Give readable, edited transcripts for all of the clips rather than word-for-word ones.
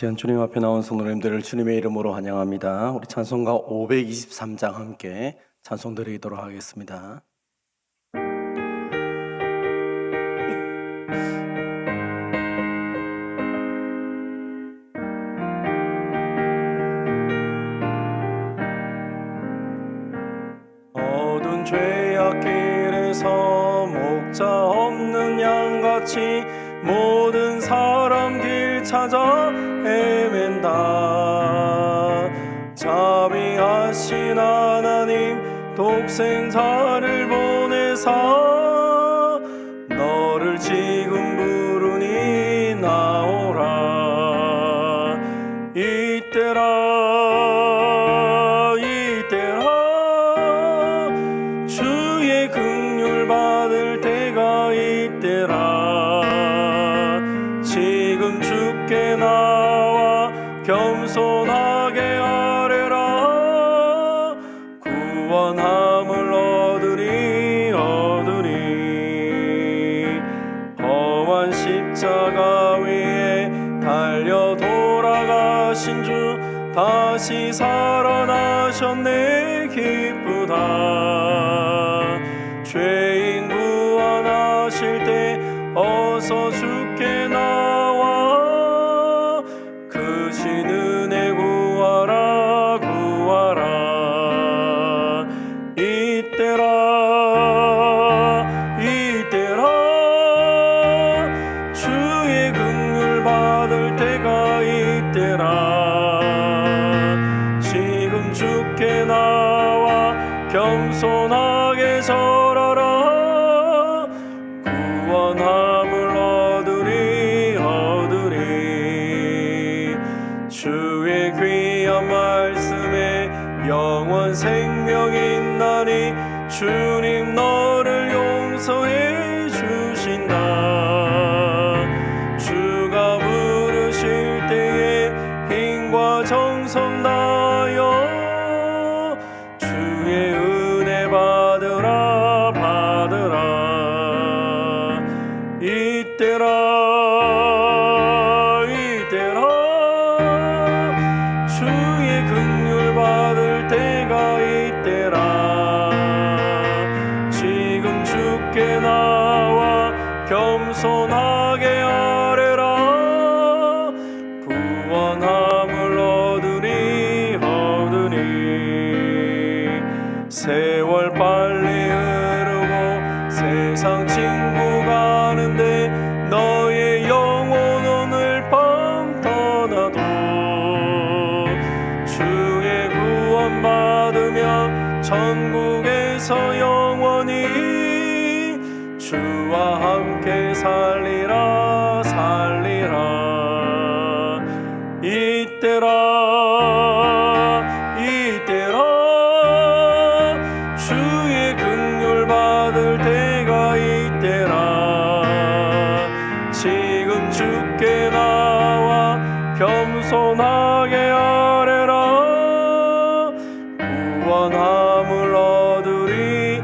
시간 주님 앞에 나온 성도님들을 주님의 이름으로 환영합니다. 우리 찬송가 523장 함께 찬송 드리도록 하겠습니다. 어두운 죄악길에서 목자 없는 양같이 모든 사람 길 찾아 헤맨다. 자비하신 하나님 독생자를 보내사 너를 지금 부르니 나오라. 이때라 주의 긍휼 받을 때가 이때라. 지금 주께 나와 겸손하게 아뢰라. 구원함을 얻으리. 험한 십자가 위에 달려 돌아가신 주 다시 살아나셨네. 기쁘다. 죄인 구원하실 때 어서 주께 나와 크신 은혜 구하라. 이때라 주의 긍휼 받을 때가 이때라. 지금 주께 나와 겸손하게 절하라. 구원함을 얻으리. 주의 귀한 말씀에 영원 생명이 있나니 주님 너를 용서해 주신다. 주가 부르실 때에 힘과 정성 다하여 주의 은혜 받으라. 이때라 주의 긍휼 받을 때가 이때라. 지금 주께 나와 겸손하게 아뢰라. 구원함을 얻으리. 세월 빨리 흐르고 세상 친구 가는데 너의 영혼 오늘 밤 떠나도 주의 구원 받으며 천국에서 영원히 주와 함께 살리라. 이때라 주의 긍휼 받을 때가 이때라. 지금 주께 나와 겸손하게 아뢰라. 구원함을 얻으리.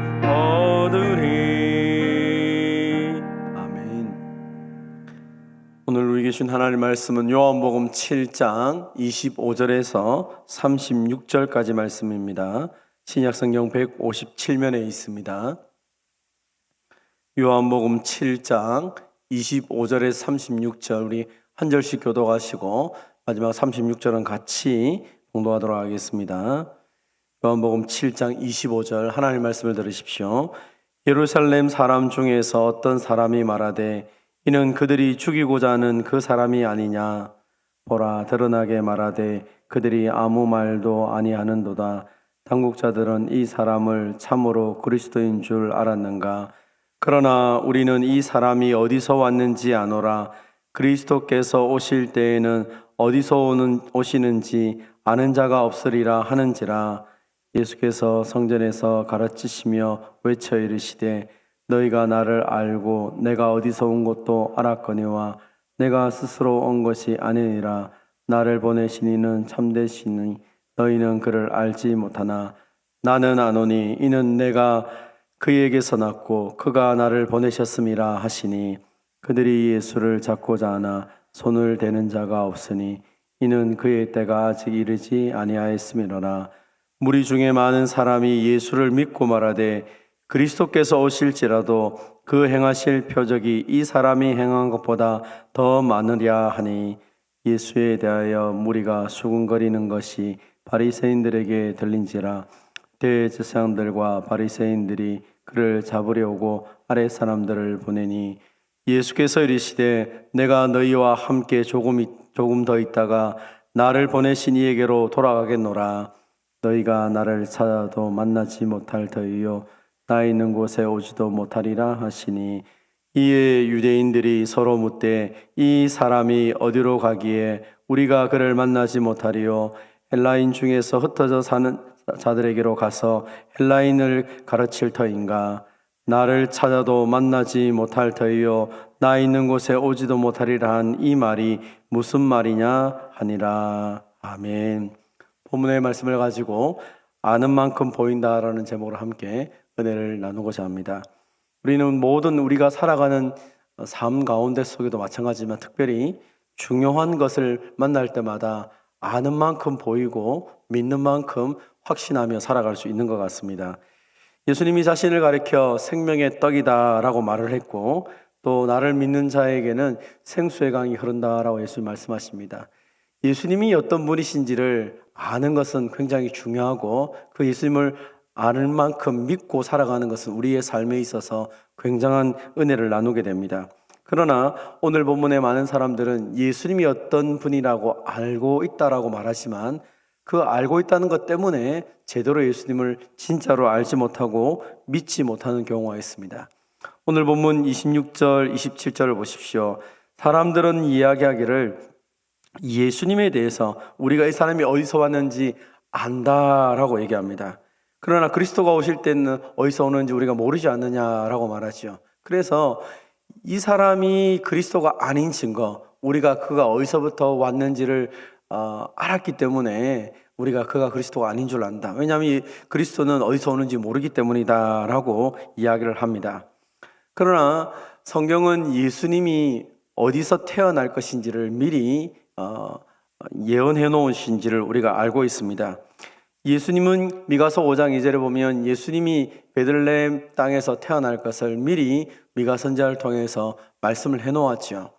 아멘. 오늘 우리에게 주신 하나님의 말씀은 요한복음 7장 25절에서 36절까지 말씀입니다. 신약성경 157면에 있습니다. 요한복음 7장 25절에서 36절 우리 한 절씩 교독하시고 마지막 36절은 같이 봉독하도록 하겠습니다. 요한복음 7장 25절 하나님의 말씀을 들으십시오. 예루살렘 사람 중에서 어떤 사람이 말하되 이는 그들이 죽이고자 하는 그 사람이 아니냐. 보라 드러나게 말하되 그들이 아무 말도 아니하는도다. 당국자들은 이 사람을 참으로 그리스도인 줄 알았는가. 그러나 우리는 이 사람이 어디서 왔는지 아노라. 그리스도께서 오실 때에는 어디서 오시는지 아는 자가 없으리라 하는지라. 예수께서 성전에서 가르치시며 외쳐 이르시되 너희가 나를 알고 내가 어디서 온 것도 알았거니와 내가 스스로 온 것이 아니니라. 나를 보내신 이는 참되시니 너희는 그를 알지 못하나 나는 아노니 이는 내가 그에게서 났고 그가 나를 보내셨음이라 하시니 그들이 예수를 잡고자 하나 손을 대는 자가 없으니 이는 그의 때가 아직 이르지 아니하였음이로라. 무리 중에 많은 사람이 예수를 믿고 말하되 그리스도께서 오실지라도 그 행하실 표적이 이 사람이 행한 것보다 더 많으랴 하니 예수에 대하여 무리가 수군거리는 것이 바리새인들에게 들린지라. 대제사장들과 바리새인들이 그를 잡으려 오고 아랫 사람들을 보내니 예수께서 이르시되 내가 너희와 함께 조금 더 있다가 나를 보내신 이에게로 돌아가겠노라. 너희가 나를 찾아도 만나지 못할 터이요 나 있는 곳에 오지도 못하리라 하시니 이에 유대인들이 서로 묻되 이 사람이 어디로 가기에 우리가 그를 만나지 못하리요 헬라인 중에서 흩어져 사는 자들에게로 가서 헬라인을 가르칠 터인가. 나를 찾아도 만나지 못할 터이요 나 있는 곳에 오지도 못하리라 한 이 말이 무슨 말이냐 하니라. 아멘. 본문의 말씀을 가지고 아는 만큼 보인다라는 제목으로 함께 은혜를 나누고자 합니다. 우리는 모든 우리가 살아가는 삶 가운데 속에도 마찬가지지만 특별히 중요한 것을 만날 때마다 아는 만큼 보이고 믿는 만큼 확신하며 살아갈 수 있는 것 같습니다. 예수님이 자신을 가리켜 생명의 떡이다라고 말을 했고 또 나를 믿는 자에게는 생수의 강이 흐른다라고 예수님 말씀하십니다. 예수님이 어떤 분이신지를 아는 것은 굉장히 중요하고 그 예수님을 아는 만큼 믿고 살아가는 것은 우리의 삶에 있어서 굉장한 은혜를 나누게 됩니다. 그러나 오늘 본문에 많은 사람들은 예수님이 어떤 분이라고 알고 있다라고 말하지만 그 알고 있다는 것 때문에 제대로 예수님을 진짜로 알지 못하고 믿지 못하는 경우가 있습니다. 오늘 본문 26절, 27절을 보십시오. 사람들은 이야기하기를 예수님에 대해서 우리가 이 사람이 어디서 왔는지 안다라고 얘기합니다. 그러나 그리스도가 오실 때는 어디서 오는지 우리가 모르지 않느냐라고 말하죠. 그래서 이 사람이 그리스도가 아닌 증거, 우리가 그가 어디서부터 왔는지를 알았기 때문에 우리가 그가 그리스도가 아닌 줄 안다. 왜냐하면 그리스도는 어디서 오는지 모르기 때문이다 라고 이야기를 합니다. 그러나 성경은 예수님이 어디서 태어날 것인지를 미리 예언해 놓으신지를 우리가 알고 있습니다. 예수님은 미가서 5장 2절에 보면 예수님이 베들레헴 땅에서 태어날 것을 미리 미가 선지자를 통해서 말씀을 해 놓았죠.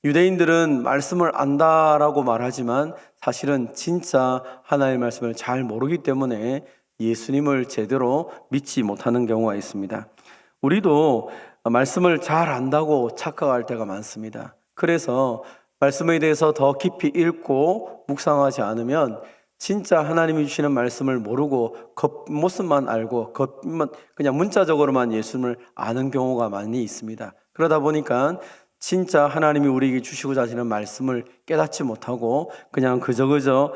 유대인들은 말씀을 안다라고 말하지만 사실은 진짜 하나님의 말씀을 잘 모르기 때문에 예수님을 제대로 믿지 못하는 경우가 있습니다. 우리도 말씀을 잘 안다고 착각할 때가 많습니다. 그래서 말씀에 대해서 더 깊이 읽고 묵상하지 않으면 진짜 하나님이 주시는 말씀을 모르고 겉모습만 알고 그냥 문자적으로만 예수님을 아는 경우가 많이 있습니다. 그러다 보니까 진짜 하나님이 우리에게 주시고자 하시는 말씀을 깨닫지 못하고 그냥 그저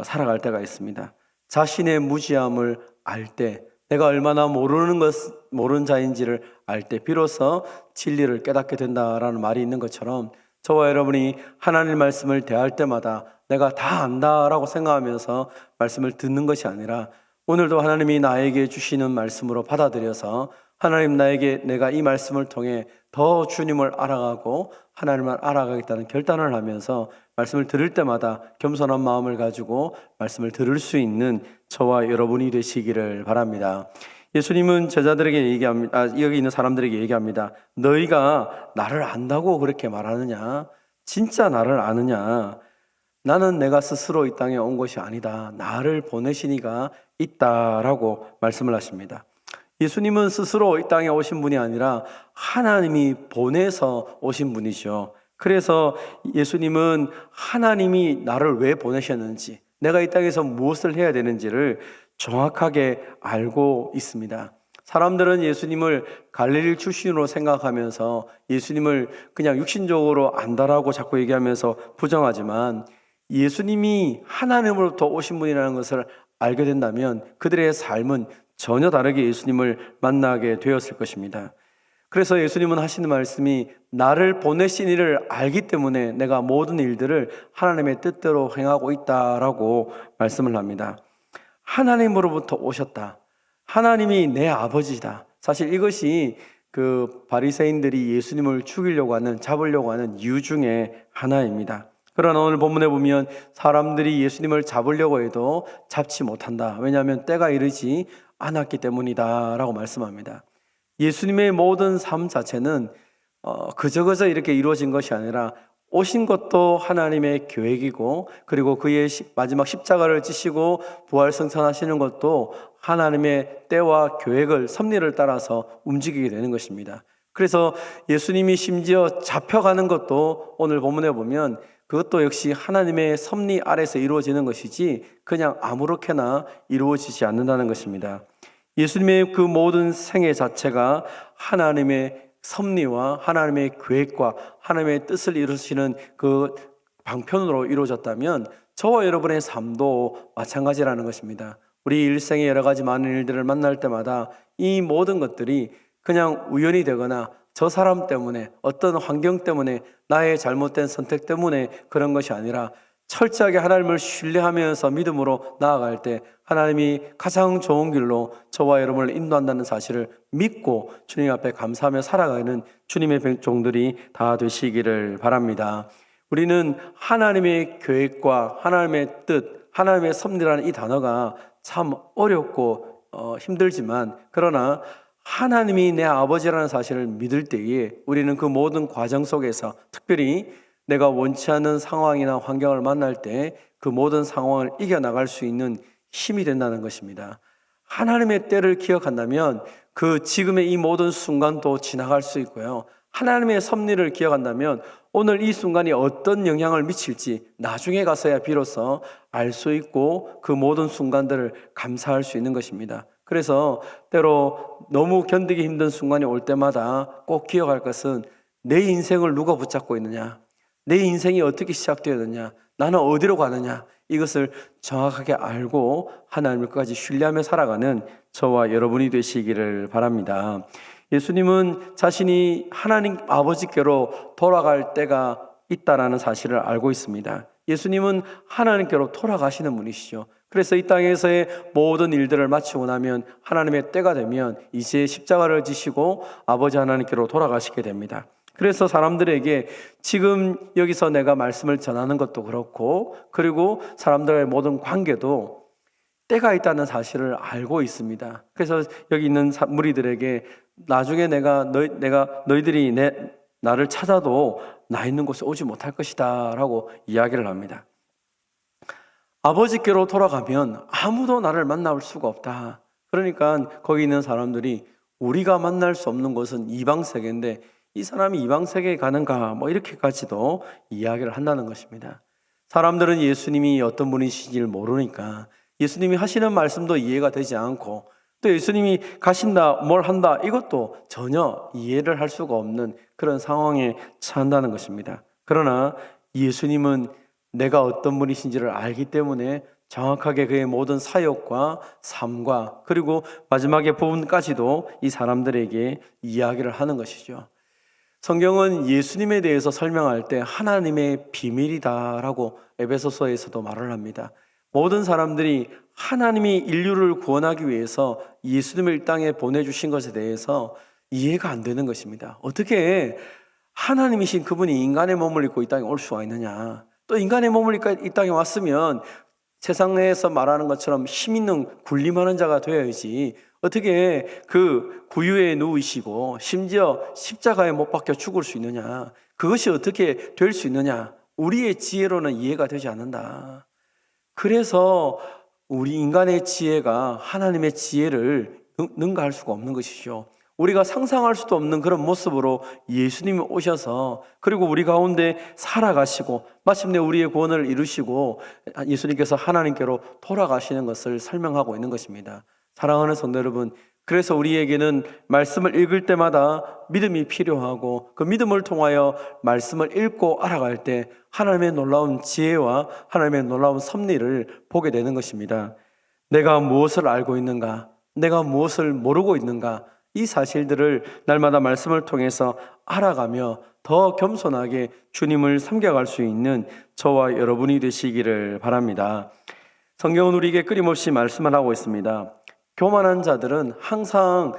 살아갈 때가 있습니다. 자신의 무지함을 알 때, 내가 얼마나 모르는 자인지를 알 때 비로소 진리를 깨닫게 된다라는 말이 있는 것처럼 저와 여러분이 하나님 말씀을 대할 때마다 내가 다 안다라고 생각하면서 말씀을 듣는 것이 아니라 오늘도 하나님이 나에게 주시는 말씀으로 받아들여서 하나님 내가 이 말씀을 통해 더 주님을 알아가고 하나님을 알아가겠다는 결단을 하면서 말씀을 들을 때마다 겸손한 마음을 가지고 말씀을 들을 수 있는 저와 여러분이 되시기를 바랍니다. 예수님은 제자들에게 얘기합니다. 여기 있는 사람들에게 얘기합니다. 너희가 나를 안다고 그렇게 말하느냐? 진짜 나를 아느냐? 나는 내가 스스로 이 땅에 온 것이 아니다. 나를 보내신 이가 있다라고 말씀을 하십니다. 예수님은 스스로 이 땅에 오신 분이 아니라 하나님이 보내서 오신 분이죠. 그래서 예수님은 하나님이 나를 왜 보내셨는지, 내가 이 땅에서 무엇을 해야 되는지를 정확하게 알고 있습니다. 사람들은 예수님을 갈릴리 출신으로 생각하면서 예수님을 그냥 육신적으로 안다라고 자꾸 얘기하면서 부정하지만 예수님이 하나님으로부터 오신 분이라는 것을 알게 된다면 그들의 삶은 전혀 다르게 예수님을 만나게 되었을 것입니다. 그래서 예수님은 하시는 말씀이 나를 보내신 이를 알기 때문에 내가 모든 일들을 하나님의 뜻대로 행하고 있다라고 말씀을 합니다. 하나님으로부터 오셨다. 하나님이 내 아버지다. 사실 이것이 그 바리새인들이 예수님을 잡으려고 하는 이유 중에 하나입니다. 그러나 오늘 본문에 보면 사람들이 예수님을 잡으려고 해도 잡지 못한다. 왜냐하면 때가 이르지 않았기 때문이다 라고 말씀합니다. 예수님의 모든 삶 자체는 그저 이렇게 이루어진 것이 아니라 오신 것도 하나님의 계획이고, 그리고 그의 마지막 십자가를 지시고 부활 승천하시는 것도 하나님의 때와 계획을, 섭리를 따라서 움직이게 되는 것입니다. 그래서 예수님이 심지어 잡혀가는 것도 오늘 본문에 보면 그것도 역시 하나님의 섭리 아래서 이루어지는 것이지 그냥 아무렇게나 이루어지지 않는다는 것입니다. 예수님의 그 모든 생애 자체가 하나님의 섭리와 하나님의 계획과 하나님의 뜻을 이루시는 그 방편으로 이루어졌다면 저와 여러분의 삶도 마찬가지라는 것입니다. 우리 일생의 여러 가지 많은 일들을 만날 때마다 이 모든 것들이 그냥 우연이 되거나 저 사람 때문에, 어떤 환경 때문에, 나의 잘못된 선택 때문에 그런 것이 아니라 철저하게 하나님을 신뢰하면서 믿음으로 나아갈 때 하나님이 가장 좋은 길로 저와 여러분을 인도한다는 사실을 믿고 주님 앞에 감사하며 살아가는 주님의 종들이 다 되시기를 바랍니다. 우리는 하나님의 계획과 하나님의 뜻, 하나님의 섭리라는 이 단어가 참 어렵고 힘들지만, 그러나 하나님이 내 아버지라는 사실을 믿을 때에 우리는 그 모든 과정 속에서, 특별히 내가 원치 않는 상황이나 환경을 만날 때 그 모든 상황을 이겨나갈 수 있는 힘이 된다는 것입니다. 하나님의 때를 기억한다면 그 지금의 이 모든 순간도 지나갈 수 있고요. 하나님의 섭리를 기억한다면 오늘 이 순간이 어떤 영향을 미칠지 나중에 가서야 비로소 알 수 있고 그 모든 순간들을 감사할 수 있는 것입니다. 그래서 때로 너무 견디기 힘든 순간이 올 때마다 꼭 기억할 것은 내 인생을 누가 붙잡고 있느냐, 내 인생이 어떻게 시작되었느냐, 나는 어디로 가느냐, 이것을 정확하게 알고 하나님을 끝까지 신뢰하며 살아가는 저와 여러분이 되시기를 바랍니다. 예수님은 자신이 하나님 아버지께로 돌아갈 때가 있다라는 사실을 알고 있습니다. 예수님은 하나님께로 돌아가시는 분이시죠. 그래서 이 땅에서의 모든 일들을 마치고 나면 하나님의 때가 되면 이제 십자가를 지시고 아버지 하나님께로 돌아가시게 됩니다. 그래서 사람들에게 지금 여기서 내가 말씀을 전하는 것도 그렇고, 그리고 사람들의 모든 관계도 때가 있다는 사실을 알고 있습니다. 그래서 여기 있는 무리들에게 나중에 너희들이 나를 찾아도 나 있는 곳에 오지 못할 것이다 라고 이야기를 합니다. 아버지께로 돌아가면 아무도 나를 만날 수가 없다. 그러니까 거기 있는 사람들이 우리가 만날 수 없는 곳은 이방 세계인데 이 사람이 이방 세계에 가는가, 이렇게까지도 이야기를 한다는 것입니다. 사람들은 예수님이 어떤 분이신지를 모르니까 예수님이 하시는 말씀도 이해가 되지 않고, 또 예수님이 가신다, 뭘 한다, 이것도 전혀 이해를 할 수가 없는 그런 상황에 처한다는 것입니다. 그러나 예수님은 내가 어떤 분이신지를 알기 때문에 정확하게 그의 모든 사역과 삶과 그리고 마지막의 부분까지도 이 사람들에게 이야기를 하는 것이죠. 성경은 예수님에 대해서 설명할 때 하나님의 비밀이다라고 에베소서에서도 말을 합니다. 모든 사람들이 하나님이 인류를 구원하기 위해서 예수님을 이 땅에 보내주신 것에 대해서 이해가 안 되는 것입니다. 어떻게 하나님이신 그분이 인간의 몸을 입고 이 땅에 올 수가 있느냐, 또 인간의 몸을 입고 이 땅에 왔으면 세상에서 말하는 것처럼 힘 있는 군림하는 자가 되어야지 어떻게 그 구유에 누우시고 심지어 십자가에 못 박혀 죽을 수 있느냐, 그것이 어떻게 될 수 있느냐, 우리의 지혜로는 이해가 되지 않는다. 그래서 우리 인간의 지혜가 하나님의 지혜를 능가할 수가 없는 것이죠. 우리가 상상할 수도 없는 그런 모습으로 예수님이 오셔서 그리고 우리 가운데 살아가시고 마침내 우리의 구원을 이루시고 예수님께서 하나님께로 돌아가시는 것을 설명하고 있는 것입니다. 사랑하는 성도 여러분, 그래서 우리에게는 말씀을 읽을 때마다 믿음이 필요하고 그 믿음을 통하여 말씀을 읽고 알아갈 때 하나님의 놀라운 지혜와 하나님의 놀라운 섭리를 보게 되는 것입니다. 내가 무엇을 알고 있는가, 내가 무엇을 모르고 있는가, 이 사실들을 날마다 말씀을 통해서 알아가며 더 겸손하게 주님을 섬겨갈 수 있는 저와 여러분이 되시기를 바랍니다. 성경은 우리에게 끊임없이 말씀을 하고 있습니다. 교만한 자들은 항상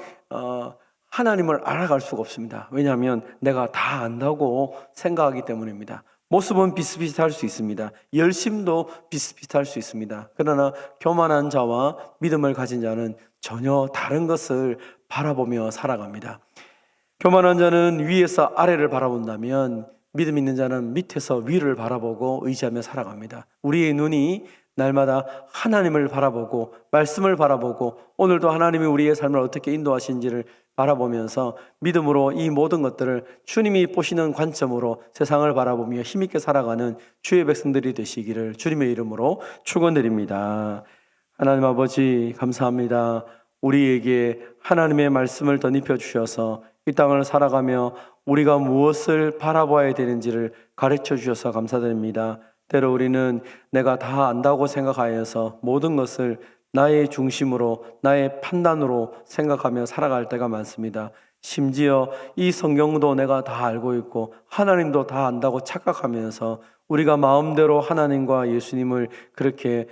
하나님을 알아갈 수가 없습니다. 왜냐하면 내가 다 안다고 생각하기 때문입니다. 모습은 비슷비슷할 수 있습니다. 열심도 비슷비슷할 수 있습니다. 그러나 교만한 자와 믿음을 가진 자는 전혀 다른 것을 바라보며 살아갑니다. 교만한 자는 위에서 아래를 바라본다면 믿음 있는 자는 밑에서 위를 바라보고 의지하며 살아갑니다. 우리의 눈이 날마다 하나님을 바라보고 말씀을 바라보고 오늘도 하나님이 우리의 삶을 어떻게 인도하시는지를 바라보면서 믿음으로 이 모든 것들을 주님이 보시는 관점으로 세상을 바라보며 힘있게 살아가는 주의 백성들이 되시기를 주님의 이름으로 축원드립니다. 하나님 아버지 감사합니다. 우리에게 하나님의 말씀을 덧입혀 주셔서 이 땅을 살아가며 우리가 무엇을 바라봐야 되는지를 가르쳐 주셔서 감사드립니다. 때로 우리는 내가 다 안다고 생각하여서 모든 것을 나의 중심으로 나의 판단으로 생각하며 살아갈 때가 많습니다. 심지어 이 성경도 내가 다 알고 있고 하나님도 다 안다고 착각하면서 우리가 마음대로 하나님과 예수님을 그렇게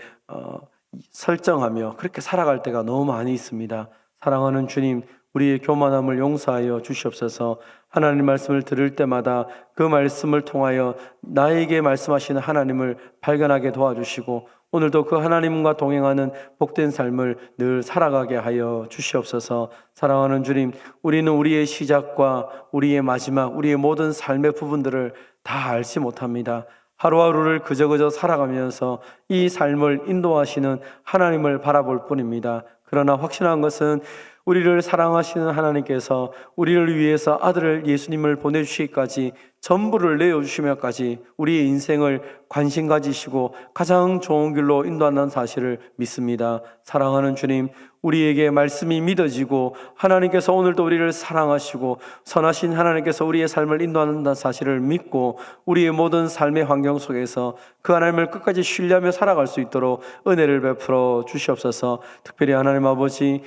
설정하며 그렇게 살아갈 때가 너무 많이 있습니다. 사랑하는 주님, 우리의 교만함을 용서하여 주시옵소서. 하나님 말씀을 들을 때마다 그 말씀을 통하여 나에게 말씀하시는 하나님을 발견하게 도와주시고 오늘도 그 하나님과 동행하는 복된 삶을 늘 살아가게 하여 주시옵소서. 사랑하는 주님, 우리는 우리의 시작과 우리의 마지막, 우리의 모든 삶의 부분들을 다 알지 못합니다. 하루하루를 그저 살아가면서 이 삶을 인도하시는 하나님을 바라볼 뿐입니다. 그러나 확실한 것은 우리를 사랑하시는 하나님께서 우리를 위해서 아들을 예수님을 보내주시기까지 전부를 내어주시며까지 우리의 인생을 관심 가지시고 가장 좋은 길로 인도한다는 사실을 믿습니다. 사랑하는 주님, 우리에게 말씀이 믿어지고 하나님께서 오늘도 우리를 사랑하시고 선하신 하나님께서 우리의 삶을 인도한다는 사실을 믿고 우리의 모든 삶의 환경 속에서 그 하나님을 끝까지 신뢰하며 살아갈 수 있도록 은혜를 베풀어 주시옵소서. 특별히 하나님 아버지,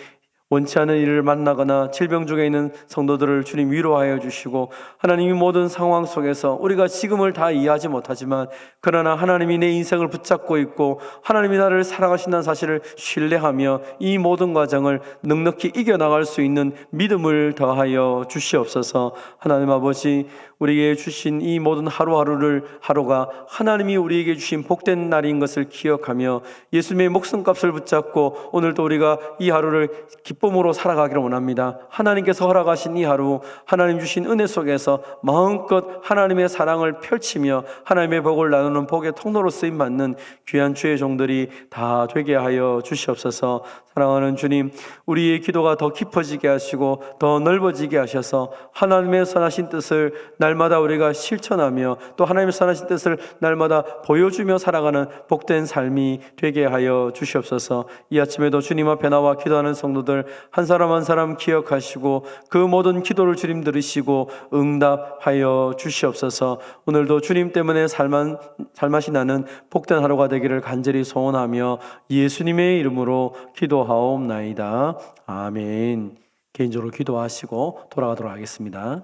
원치 않은 일을 만나거나 질병 중에 있는 성도들을 주님 위로하여 주시고 하나님이 모든 상황 속에서 우리가 지금을 다 이해하지 못하지만 그러나 하나님이 내 인생을 붙잡고 있고 하나님이 나를 사랑하신다는 사실을 신뢰하며 이 모든 과정을 넉넉히 이겨나갈 수 있는 믿음을 더하여 주시옵소서. 하나님 아버지, 우리에게 주신 이 모든 하루가 하나님이 우리에게 주신 복된 날인 것을 기억하며 예수님의 목숨값을 붙잡고 오늘도 우리가 이 하루를 기쁨으로 살아가기를 원합니다. 하나님께서 허락하신 이 하루, 하나님 주신 은혜 속에서 마음껏 하나님의 사랑을 펼치며 하나님의 복을 나누는 복의 통로로 쓰임받는 귀한 주의 종들이 다 되게 하여 주시옵소서. 사랑하는 주님, 우리의 기도가 더 깊어지게 하시고 더 넓어지게 하셔서 하나님의 선하신 뜻을 날마다 우리가 실천하며 또 하나님의 선하신 뜻을 날마다 보여주며 살아가는 복된 삶이 되게 하여 주시옵소서. 이 아침에도 주님 앞에 나와 기도하는 성도들 한 사람 한 사람 기억하시고 그 모든 기도를 주님 들으시고 응답하여 주시옵소서. 오늘도 주님 때문에 살맛이 나는 복된 하루가 되기를 간절히 소원하며 예수님의 이름으로 기도하옵나이다. 아멘. 개인적으로 기도하시고 돌아가도록 하겠습니다.